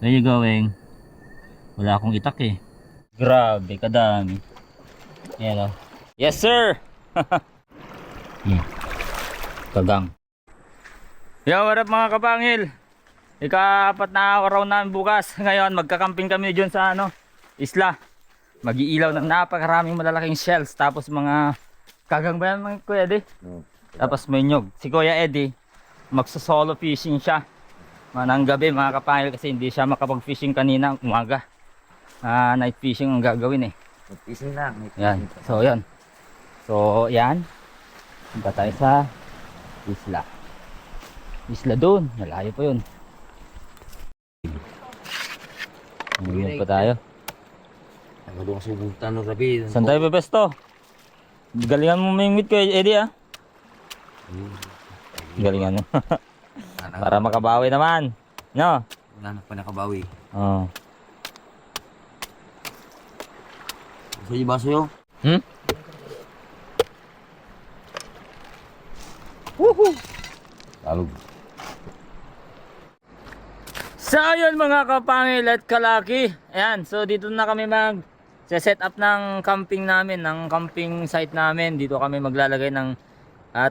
Where you going? Wala akong itak eh. Grabe, kadami. Ayan o. Yes sir! Kagang. Yo, what up mga kapangil? Ika-4 na araw namin bukas. Ngayon, magkakamping kami dyan sa isla. Mag-iilaw ng napakaraming malalaking shells. Tapos mga kagang ba yan mga Kuya Eddie? Tapos may nyog. Si Kuya Eddie, magsa-solo fishing siya. Manang gabi mga kapangil kasi hindi siya makapag-fishing kanina umaga. Night fishing ang gagawin eh. Night fishing lang. Yan. So yan. So yan. Punta tayo sa isla. Isla doon. Malayo pa yun. Ngayon pa tayo. Ano doon sa buntan ng gabi? Saan tayo bebesto? Galingan mo mingwit ko Eddie ah. Galingan mo. Para makabawi naman. No? Wala na pa nakabawi. Oo. Gusto niyo baso yun? Woohoo! Talog. So yun mga kapangil at kalaki. Ayan, so dito na kami set up ng camping namin, ng camping site namin. Dito kami maglalagay ng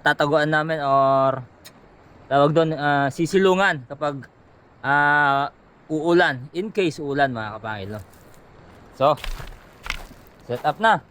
tataguan namin or tawag doon sisilungan kapag uulan, in case uulan mga kapangil. No? So, set up na.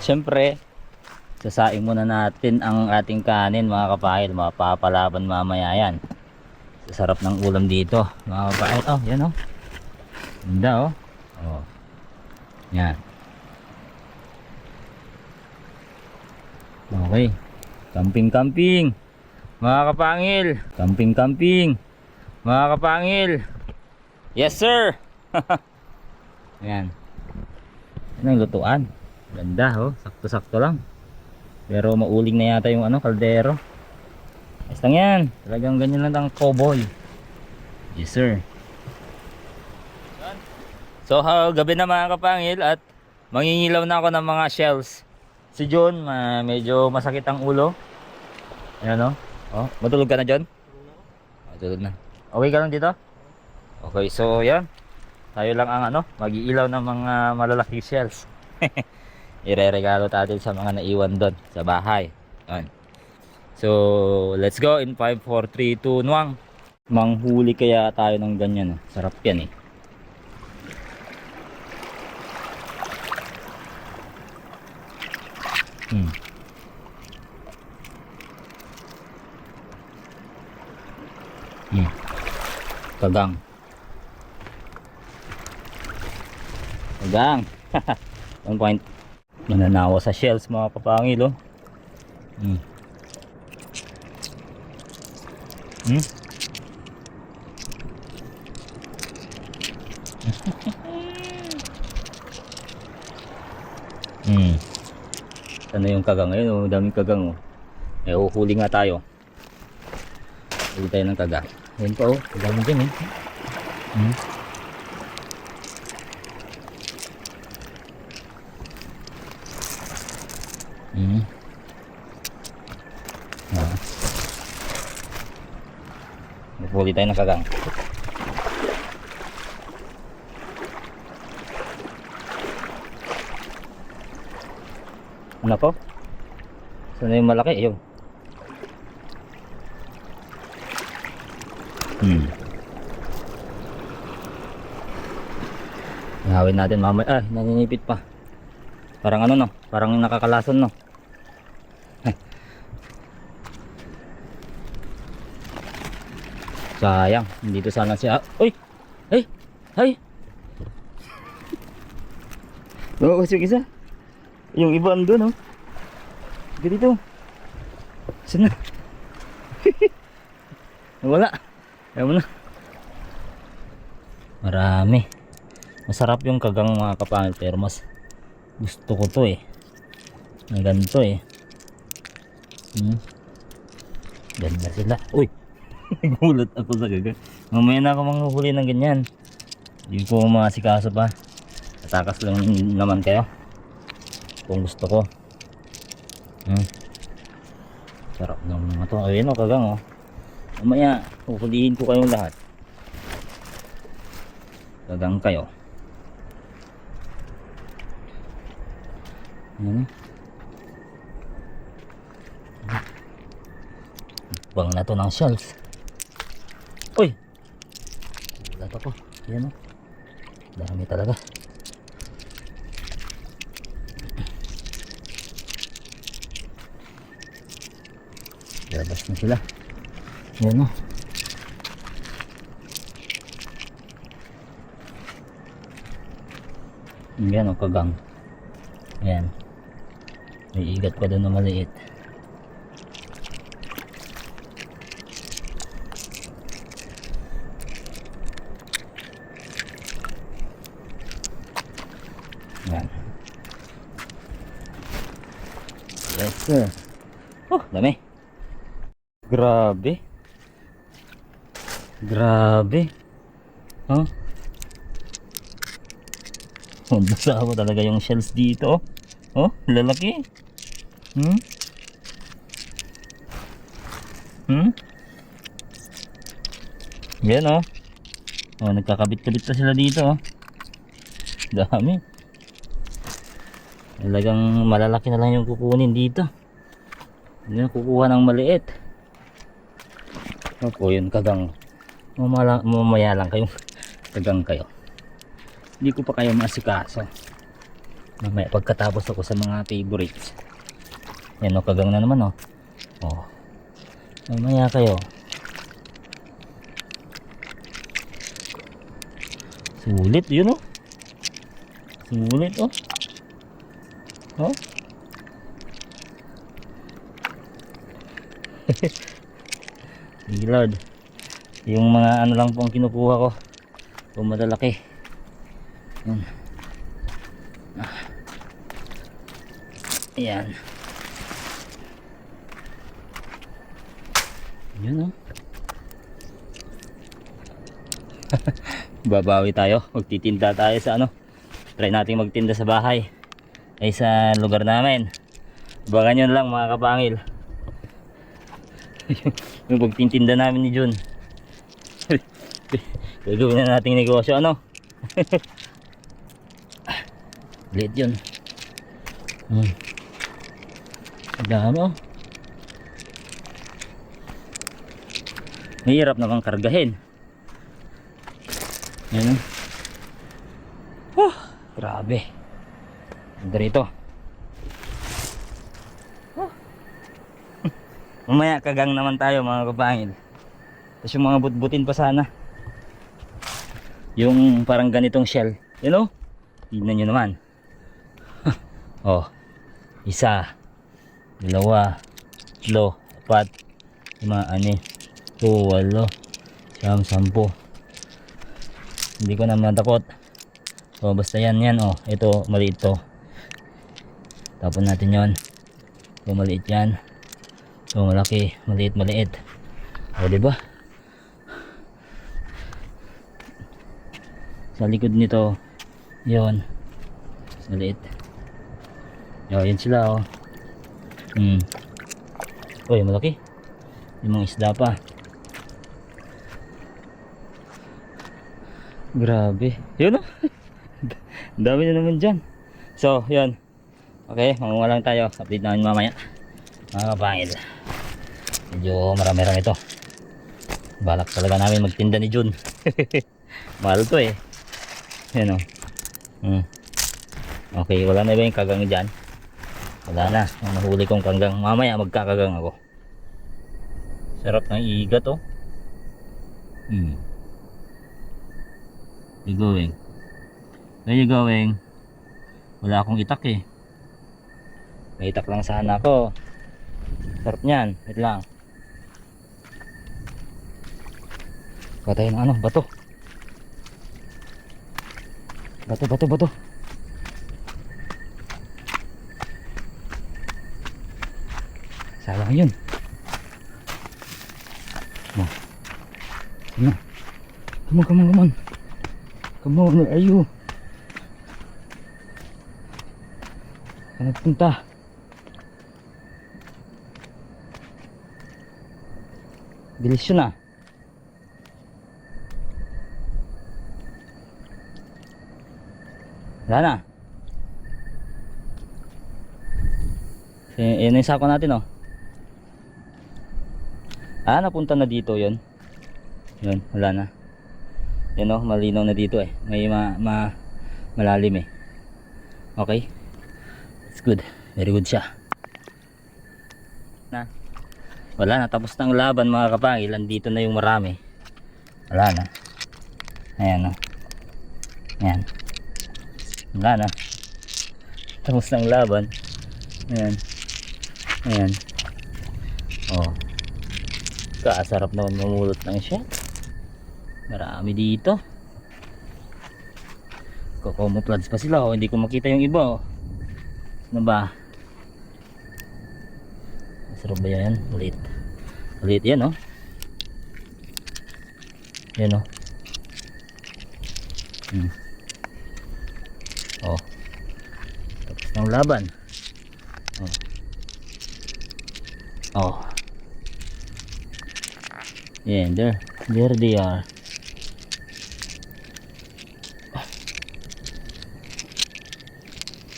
Siyempre, sasaing muna natin ang ating kanin mga kapahil. Mapapalaban mamaya yan. Sa sarap ng ulam dito mga kapahil. Oh, yan oh. Ganda oh. Oh. Yan. Okay. Camping-camping. Mga kapangil. Camping-camping. Mga kapangil. Yes sir. Yan. Yan ang lutuan. Ganda oh, sakto-sakto lang. Pero mauling na yata yung kaldero. Ayos lang yan. Talagang ganyan lang ang cowboy. Yes sir. So gabi na mga kapangil at mangingilaw na ako ng mga shells. Si John, medyo masakit ang ulo. Ayan oh. Oh, matulog ka na John? Matulog na. Okay ka lang dito? Okay, so yan. Tayo lang ang mag-iilaw ng mga malalaking shells. Ireregalo natin sa mga naiwan doon sa bahay. Ayan. So let's go in 5, 4, 3, 2, 1. Manghuli kaya tayo ng ganyan. Sarap yan eh. Kagang. Kagang. 1 point. Mananawa sa shells mga kapangil oh. Ano yung kagang ngayon oh, daming kagang oh. Eh uhuli nga tayo. Huli tayo ng kagang. Ayun pa oh, dami dyan eh. Huli tayo ng kagang. Nako. Sana yung malaki? Ayun. Ihawin natin mamaya. Ah, naninipit pa. Parang ano no? Parang nakakalason no? Sayang. Dito sana siya. Uy! Ay! Ay! Oo, yung isa. Yung iba andun oh. Dito. Saan na? Wala. Ayaw mo na. Marami. Masarap yung kagang mga kapangil pero mas gusto ko to eh. Na ganito eh. Ganda sila. Uy! Nagulat ako sa gagang. Mamaya na ako manghuli ng ganyan. Hindi ko masikaso pa. Tatakas lang naman kayo. Kung gusto ko. Sarap ng mga to. Ayun o kagang o. Mamaya huhulihin ko kayong lahat. Kagang kayo. Ayan. Bang na to ng shells. Uy! Gulat ako. Ayan o. Dami talaga. Labas na sila. Ayan o. Ayan o kagang. Ayan. May igat pa doon na maliit. Ayan. Yes sir. Oh, dami. Grabe. Grabe. Huh? Oh, basa ako talaga yung shells dito. Oh, lalaki. Yan oh. Oh, nagkakabit-kabit pa sila dito oh. Dami. Talagang malalaki na lang yung kukunin dito. Hindi na kukuha ng maliit. Opo, yun kagang. Mamaya lang kayong kagang kayo. Hindi ko pa kayo masikaso. Mamaya pagkatapos ako sa mga favorites. Yan o, kagang na naman o. Oh. Mamaya kayo. Sulit yun o. Sulit o. Oh. Sige Lord. Yung mga ano lang po ang kinukuha ko. Kung malalaki. Yan. Ayan. Yun oh. Babawi tayo. Magtitinda tayo sa ano. Try natin magtinda sa bahay. Ay sa lugar namin. Baka nyo lang mga kapangil. Yung pagtitinda namin ni Jun. Gagawin na nating negosyo ano. Liit yun. Dami oh. Mahirap naman kargahin. Yan oh. Grabe. Ganda rito. Mamaya kagang naman tayo mga kapangil. Tapos yung mga butbutin pa sana. Yung parang ganitong shell. You know? Tignan nyo naman. Oh. Isa. Dalawa. Tatlo. Apat. 5, 6, 8, 9, 10. Hindi ko na matakot. So basta yan oh. Ito maliit to. Tapon natin yon. So maliit yan. So malaki, maliit. O diba? Sa likod nito, yon. Maliit. Yan sila oh. Uy, malaki. Yung mga isda pa. Grabe. Yun oh. Dami na naman dyan. So, yan. Okay, mangunga lang tayo. Update namin mamaya. Mga kapangil. Medyo marami-rami ito. Balak talaga namin magtinda ni Jun. Mahal to eh. Yan o. Okay, wala na ba yung kagang dyan? Wala na. Ang nahuli kong kanggang. Mamaya magkakagang ako. Sarap ng igat oh. You going? Where you going? Wala akong itak eh. May itak lang sana ako. Sarap niyan. Wait lang. Patay ng ano? Bato. Bato. Sayang yun. Ano? Come on. Come on, where are you? Saan nagpunta? Bilis yun ah. Wala na. Yan yung sako natin oh. Napunta na dito yun. Yun, wala na. Yan oh, malinaw na dito eh. May malalim eh. Okay. It's good. Very good siya. Wala na, tapos na ang laban mga kapangil. Andito na yung marami. Wala na. Ayan oh. Ayan. Wala na. Tapos na ang laban. Ayan. Oh. Kasarap naman mamulot ng shell. Marami dito. Camouflage pa sila oh. Hindi ko makita yung iba oh. Ano ba? Masarap ba yan? Ulit yan oh. Yan oh. Oh. Tapos ng laban. Oh. Yeah, there they are.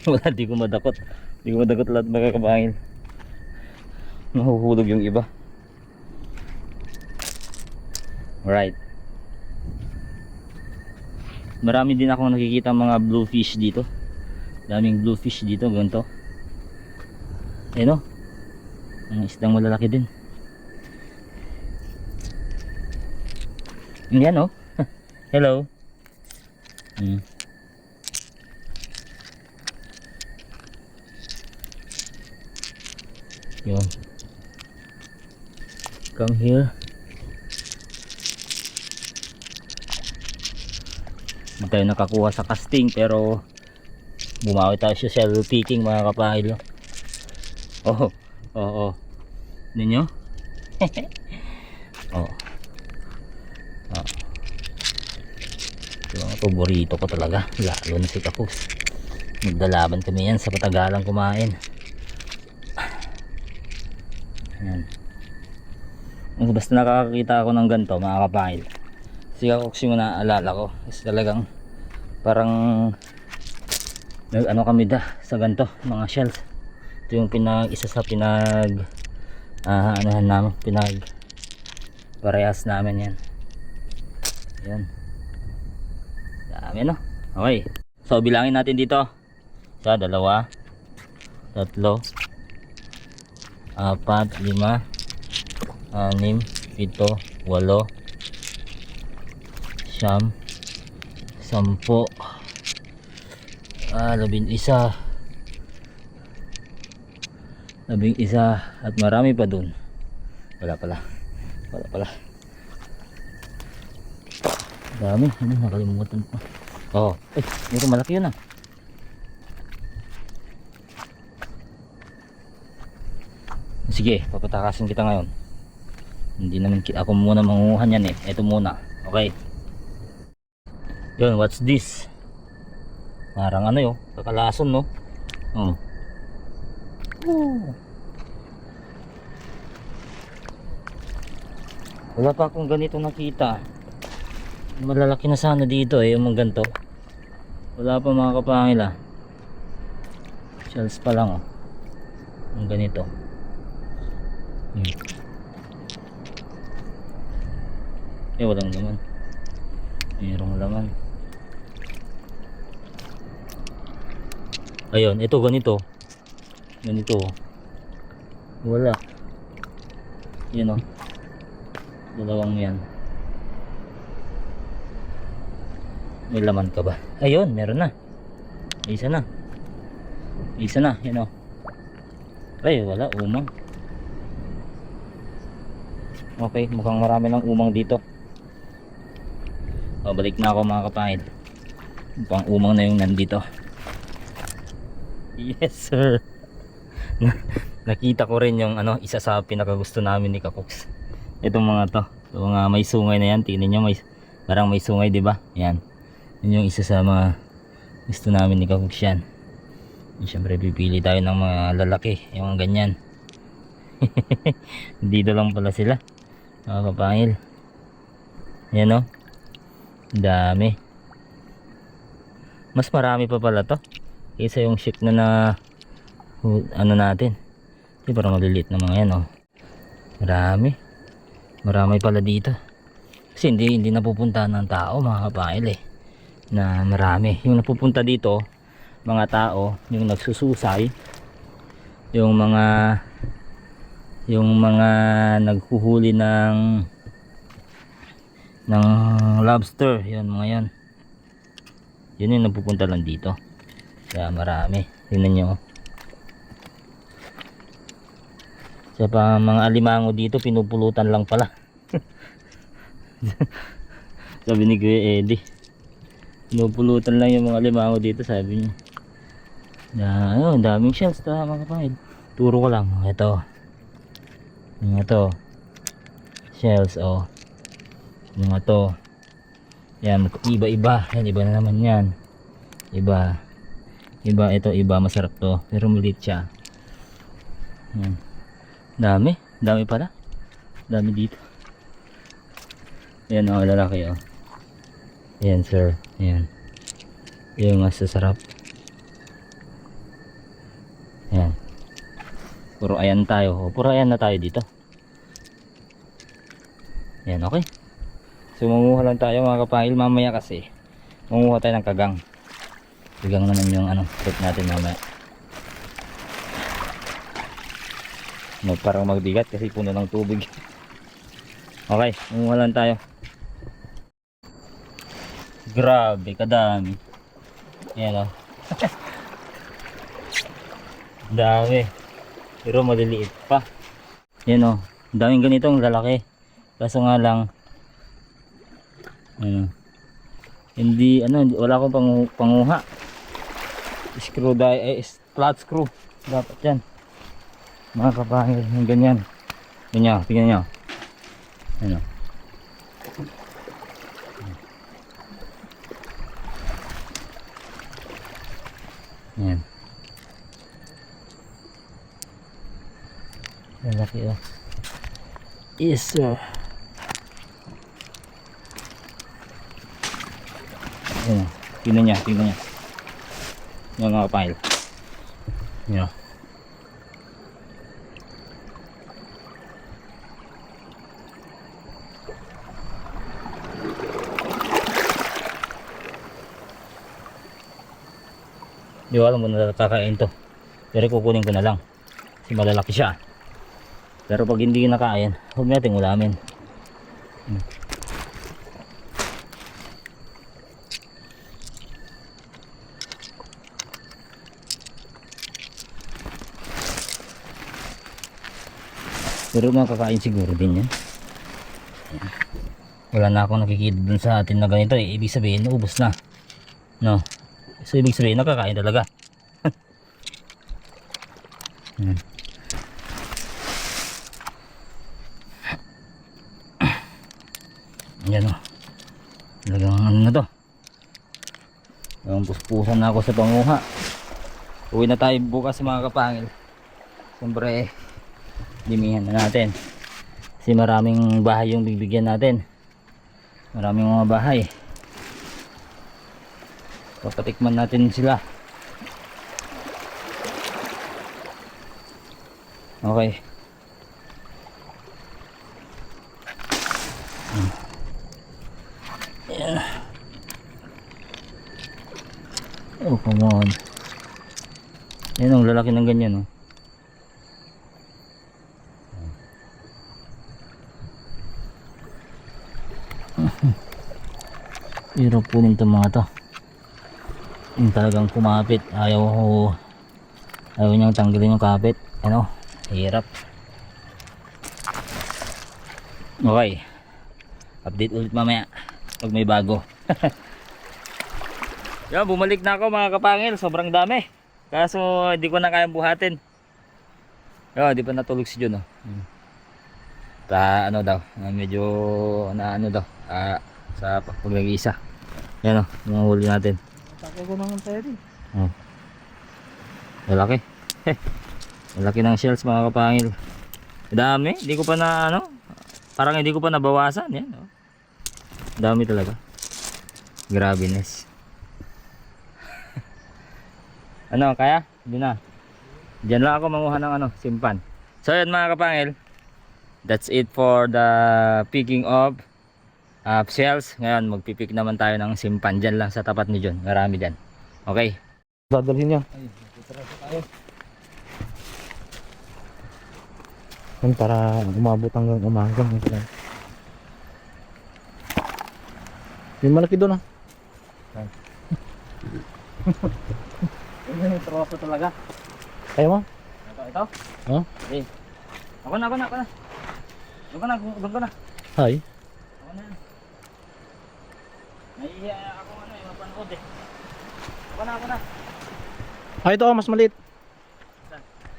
Wala, di ko madakot lahat mga kabangil. Mahuhulog yung iba. Alright. Marami din akong nakikita mga bluefish dito. Daming bluefish dito, ganito. Ayun o. Ang isdang malalaki din. Yan o. Hello. Yun. Come here. Hindi tayo nakakuha sa casting pero bumawi tayo sa shell picking mga kapahil. Oh. Ninyo? Oh. Ito ang paborito ko talaga, lalo na si Kapus. Magdalaban kami yan sa patagalang kumain. Yan. Basta nakakakita ako ng ganito mga kapahil, si Kapus yung naalala ko is talagang parang ano kami sa ganito mga shells. Ito yung isa sa anuhan namin, parehas namin yan. Yan. Dami no. Okay. So bilangin natin dito. 1, 2, 3, 4, 5, 6, 7, 8, 9, 10, 11 at marami pa dun. Wala pala. Dami. Ano, nakalimutan ko. Oh, ito malaki yun ah. Sige, papatakasin kita ngayon. Hindi naman ako muna manguhan yan eh. Ito muna. Okay. Yun, what's this? Parang ano yun, kakalason no. Wala pa akong ganito nakita. Malalaki na sana dito eh, yung mga ganito. Wala pa mga kapangil ah. Shells pa lang oh. Yung ganito. Walang laman. Mayroong laman. Ayun, ito ganito. Ganito. Wala. Yan oh. Dalawang yan. May laman ka ba? Ayun, meron na. Isa na. Isa na, yan o. Ay, wala, umang. Okay, mukhang marami ng umang dito. O, balik na ako mga kapangil. Mukhang umang na yung nandito. Yes sir. Nakita ko rin yung ano, isa sa pinakagusto namin ni Kakoks. Itong mga to. Itong mga may sungay na yan. Tingnan nyo, parang may sungay, diba? Yan. Yun yung isa sa mga gusto namin ni Kakoks yan. Siyempre pipili tayo ng mga lalaki, yung ganyan. Dito lang pala sila mga kapangil. Yan o, dami. Mas marami pa pala to kaysa yung ship na ano natin. Di parang maliliit na mga yan o. Marami pala dito kasi hindi napupunta ng tao mga kapangil eh, na marami. Yung napupunta dito mga tao, yung nagsususay, yung mga naghuhuli ng lobster, yun mga yan. Yun yung napupunta lang dito. Kaya marami. Tingnan nyo. Sa pa mga alimango dito, pinupulutan lang pala. Sabi ni Kuya Eddie, pinupulutan lang yung mga alimango dito, sabi niya. Ayun, daming shells ta mga kapangil. Turo ko lang. Ito. Shells oh. Yung ito. Yan, iba-iba. Yan, iba na naman yan. Iba ito, iba masarap to. Pero maliit siya. Yan. Dami pala. Dami dito. Yan oh, lalaki oh. Yan sir. Yan. Yung masasarap. Yan. Puro ayan tayo. Puro ayan na tayo dito. Yan, okay. So manguha lang tayo mga kapangil mamaya kasi. Manguha tayo ng kagang. Kagang naman yung trip natin mamaya. Parang magbigat kasi puno ng tubig. Okay, manguha lang tayo. Grabe, kadami. Yan o. Dami. Pero maliliit pa. Yan o. Daming ganitong lalaki. Kaso nga lang hindi wala akong panguha. Screw flat screw. Dapat yan. Mga kapangil, yung ganyan. Ganyan, tingnan nyo. Ano. Yan. Lalaki oh. Yes sir. Yan. Tingnan niya. Yan mga kapangil. Yan. Di ko alam kung nakakain to. Pero kukunin ko na lang. Kasi malalaki siya. Pero pag hindi nakain, huwag natin ulamin. Pero makakain siguro din yan. Wala na akong nakikita dun sa atin na ganito eh. Ibig sabihin, ubos na. No? So ibig sabihin, nakakain talaga. Yan o. Talagang na to. Yung puspusan na ako sa panguha. Uwi na tayo bukas mga kapangil. Siyempre dimihan na natin. Kasi maraming bahay yung bibigyan natin. Maraming mga bahay. Papatikman natin sila. Okay. Ayan. Oh, come on. Ayan ang lalaki ng ganyan, oh. Hirap kunin itong mga to. Yung talagang kumapit. Ayaw niyang tanggalin yung kapit. Ano? Hirap. Okay. Update ulit mamaya pag may bago. Yan, bumalik na ako mga kapangil. Sobrang dami. Kaso hindi ko na kayang buhatin. Yan, di pa natulog si Jun, oh. Ano daw, medyo ano daw, sa paglagi-isa. Yan, oh, mga huli natin. Takay ko naman tayo din. Oh. Malaki. Malaki ng shells mga kapangil. Dami, hindi ko pa na ano, parang hindi ko pa nabawasan. Yan, oh. Dami talaga. Grabeness. Ano, kaya? Hindi na. Diyan lang ako manguha ng ano, simpan. So yan mga kapangil. That's it for the picking of shells. Ngayon magpipick naman tayo ng simpan. Diyan lang sa tapat ni John. Marami dyan. Okay. Dadalhin yan. Ay, dito tayo. Yan para umabot hanggang umaga. Yung malaki doon, ah. Ini yung troso talaga. Ayaw mo? Ito? Oh? Okay. Ako na. Doon ko na. Hi. Ako na yan. Nahihiya ako mapanood eh. Ako na. Ah, ito, mas maliit.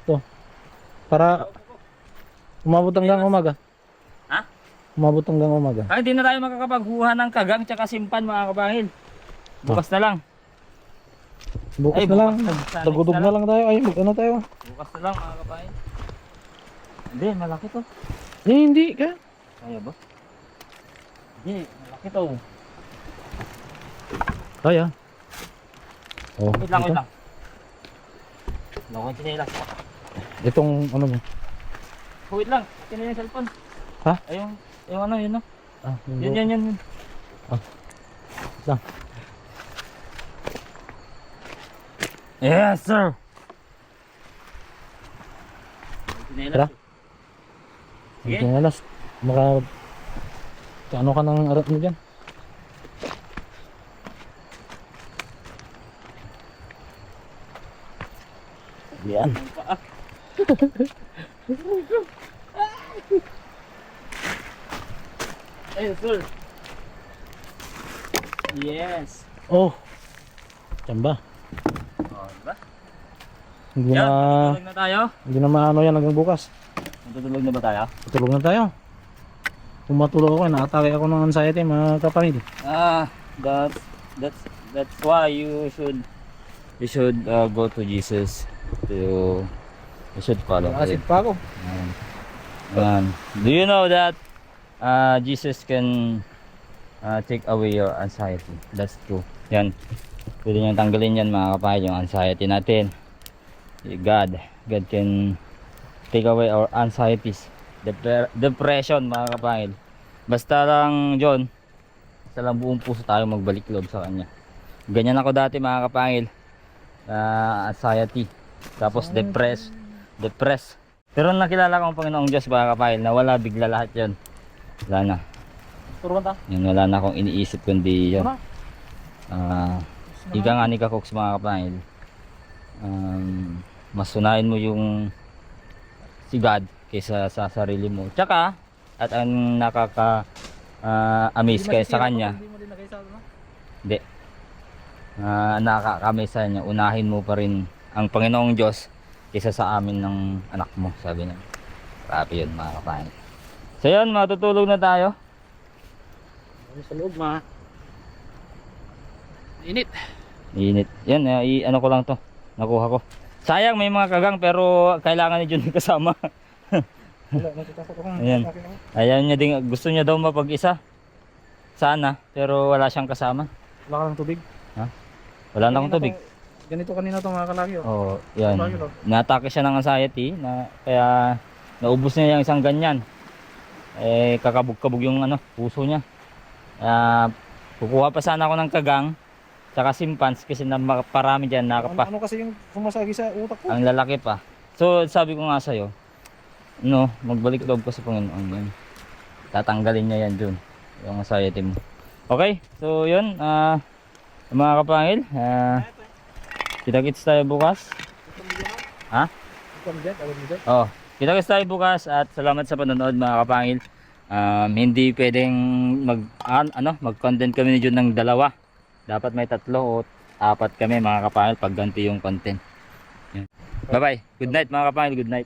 Ito. Para umabot hanggang umaga. Ha? Umabot hanggang umaga. Ay, hindi na tayo makakapaghuha ng kagang tsaka simpan mga kapangil. Bukas na lang. Bukas Ay, na lang. bukas na. Dagudog na lang tayo. Ay, mag-ano tayo. Bukas na lang mga kapangil. Hindi, malaki to. Eh, hindi ka. Kaya ba? Hindi, malaki to. Kaya. Oh, Wait lang. ito. Loko yung chinelas. Itong ano mo? Wait lang, tinan yung cellphone. Ha? Ay, yung ano, yun no? Ah, Yun. Ah. Lang. Yes, sir. Tara. Sige. Ito na last. Ano ka ng arat mo dyan? Yan. Ay, sir. Yes. Oh. Tamba. Oh, diba? Hindi Yan, na matutulog na tayo. hindi na maano yan hanggang bukas. Matutulog na ba tayo? Tulog na tayo. Kung matulog ako, nakatake ako ng anxiety mga kapatid. That's why you should go to Jesus. You should follow him. pa ako. Do you know that Jesus can take away your anxiety? That's true. Yan. Pwede niyang tanggalin yan mga kapatid, yung anxiety natin. God can take away our anxieties. Depression mga kapatid. Basta lang John, basta lang buong puso tayo magbalik loob sa kanya. Ganyan ako dati mga kapatid. Anxiety. Tapos depressed. Pero nakilala ko ang Panginoong Diyos mga kapatid, na wala bigla lahat yon. Wala na. Turuan ta. Yun, wala na akong iniisip kundi yun. Ika nga ni Kakoks mga kapatid. Masunayin mo yung si God kaysa sa sarili mo. Tsaka, at ang nakaka-amaze kayo sa kanya. Hindi. Nakaka-amaze sa kanya. Unahin mo pa rin ang Panginoong Diyos kaysa sa amin ng anak mo, sabi niya. Grabe yun mga kapatid. So yun, matutulog na tayo. Sa loob Init. Init. Yan, ano ko lang to. Nakuha ko. Sayang may mga kagang pero kailangan ni Jun kasama. Wala, natatakot ako. Ayan. Ayaw niya din, gusto niya daw mapag-isa. Sana, pero wala siyang kasama. Wala ka ng tubig. Wala na akong tubig. ganito kanina to mga kalaki oh. Oh, yan. Kalaki, oh. Natake siya ng anxiety na kaya naubos niya yung isang ganyan. Eh kakabog-kabog yung ano, puso niya. Kukuha pa sana ako ng kagang tsaka simpans kasi na parami diyan nakapa. Ano kasi yung sumasagi sa utak ko? Ang lalaki pa. So sabi ko nga sa iyo, no, magbalik loob ko sa Panginoon yan. Tatanggalin niya yan dun, yung anxiety mo. Okay, so yun, mga kapangil, kita-kits tayo bukas. Ha? Oh, kita-kits tayo bukas at salamat sa panonood mga kapangil. Hindi pwedeng mag-content kami ni Jun ng dalawa. Dapat may 3 o 4 kami mga kapangil pag ganti yung content. Bye bye. Good night mga kapangil, good night.